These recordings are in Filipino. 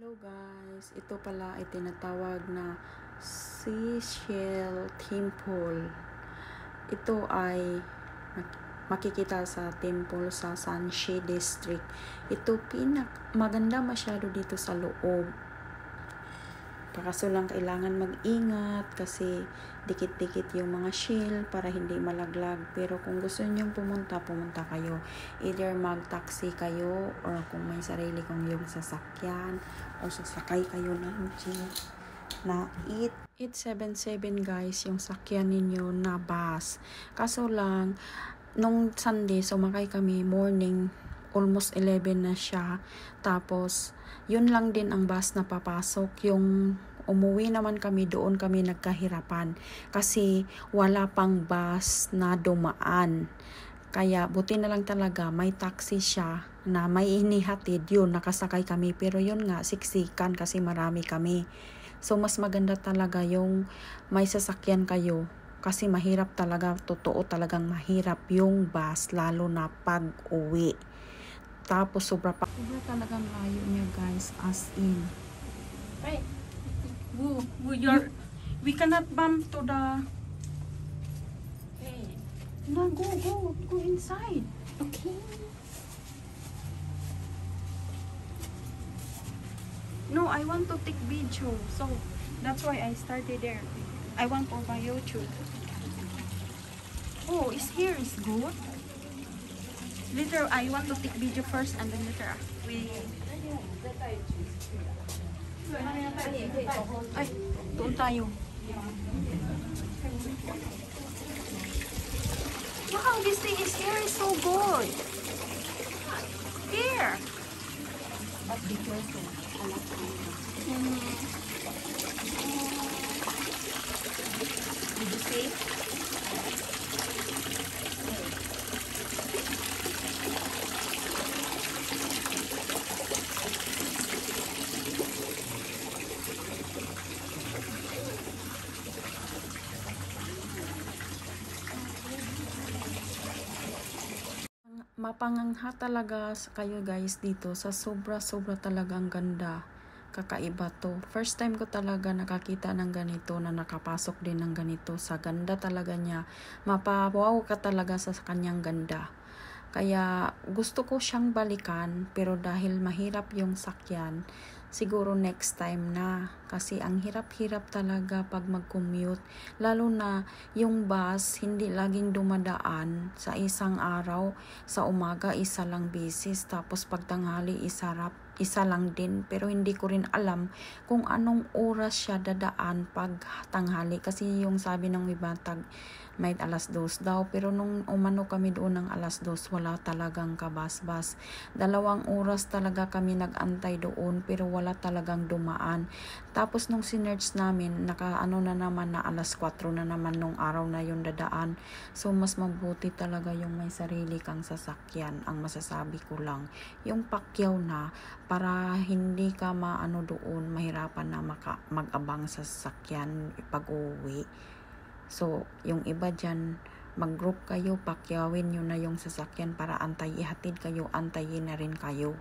Hello guys, ito pala ay tinatawag na Seashell Temple. Ito ay makikita sa temple sa Sanshi District. Ito maganda masyado dito sa loob. Kaso lang kailangan mag-ingat kasi dikit-dikit yung mga shell para hindi malaglag. Pero kung gusto niyo pumunta kayo. Either mag-taxi kayo or kung may sarili kong yung sasakyan o sasakay kayo ng jeep na 877 guys yung sakyan ninyo na bus. Kaso lang nung Sunday sumakay kami morning, almost 11 na siya. Tapos yun lang din ang bus na papasok. Yung umuwi naman kami, doon kami nagkahirapan kasi wala pang bus na dumaan. Kaya buti na lang talaga may taxi siya na may inihatid, yun nakasakay kami. Pero yun nga siksikan kasi marami kami. So mas maganda talaga yung may sasakyan kayo kasi mahirap talaga, totoo talagang mahirap yung bus lalo na pag uwi. Tapos sobra talagang layo niya guys, as in. Hey, we cannot bump to the. Hey. No, go inside. Okay. No, I want to take video, so that's why I started there. I want for my YouTube. Oh, here is good. Later, I want to take video first, and then later we. Ay, doon tayo. Wow, this thing is here is so good. Here. But be careful. Did you see? Mapangangha talaga kayo guys dito sa sobra talagang ganda. Kakaiba to. First time ko talaga nakakita ng ganito, na nakapasok din ng ganito. Sa ganda talaga niya. Mapawaw ka talaga sa kanyang ganda. Kaya gusto ko siyang balikan, pero dahil mahirap yung sakyan, siguro next time na. Kasi ang hirap-hirap talaga pag mag-commute. Lalo na yung bus, hindi laging dumadaan sa isang araw. Sa umaga, isa lang bisis. Tapos pagtanghali, isa lang din. Pero hindi ko rin alam kung anong oras siya dadaan pag tanghali. Kasi yung sabi ng iba, may 2:00 daw. Pero nung umano kami doon ng 2:00, wala talagang kabas-bas. 2 oras talaga kami nag-antay doon, pero wala talagang dumaan. Tapos nung sinerch namin, na naman na 4:00 na naman nung araw na yun dadaan. So mas mabuti talaga yung may sarili kang sasakyan, ang masasabi ko lang. Yung pakyaw na, para hindi ka doon, mahirapan na mag-abang sa sasakyan pag-uwi. So, yung iba dyan, mag-group kayo, pakyawin nyo na yung sasakyan para ihatid kayo, antayin na rin kayo.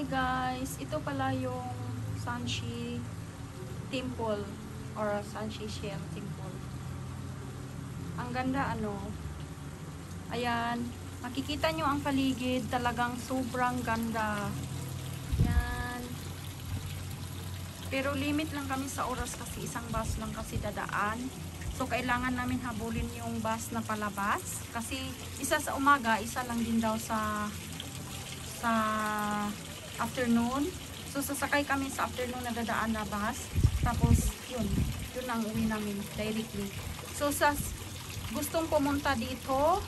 guys, ito pala yung Sanshi Temple or Sanshi Shell Temple. Ang ganda ano. Ayan, makikita nyo ang paligid, talagang sobrang ganda. Yan. Pero limit lang kami sa oras kasi isang bus lang kasi dadaan. So kailangan namin habulin yung bus na palabas kasi isa sa umaga, isa lang din daw sa afternoon. So sasakay kami sa afternoon na dadaan na bus. Tapos yun ang uwi namin directly. So sa gustong pumunta dito,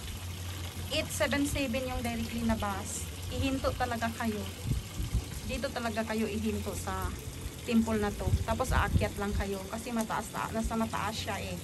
877 yung directly na bus. Ihinto talaga kayo. Dito talaga kayo ihinto sa temple na to. Tapos aakyat lang kayo kasi mataas, nasa mataas siya eh.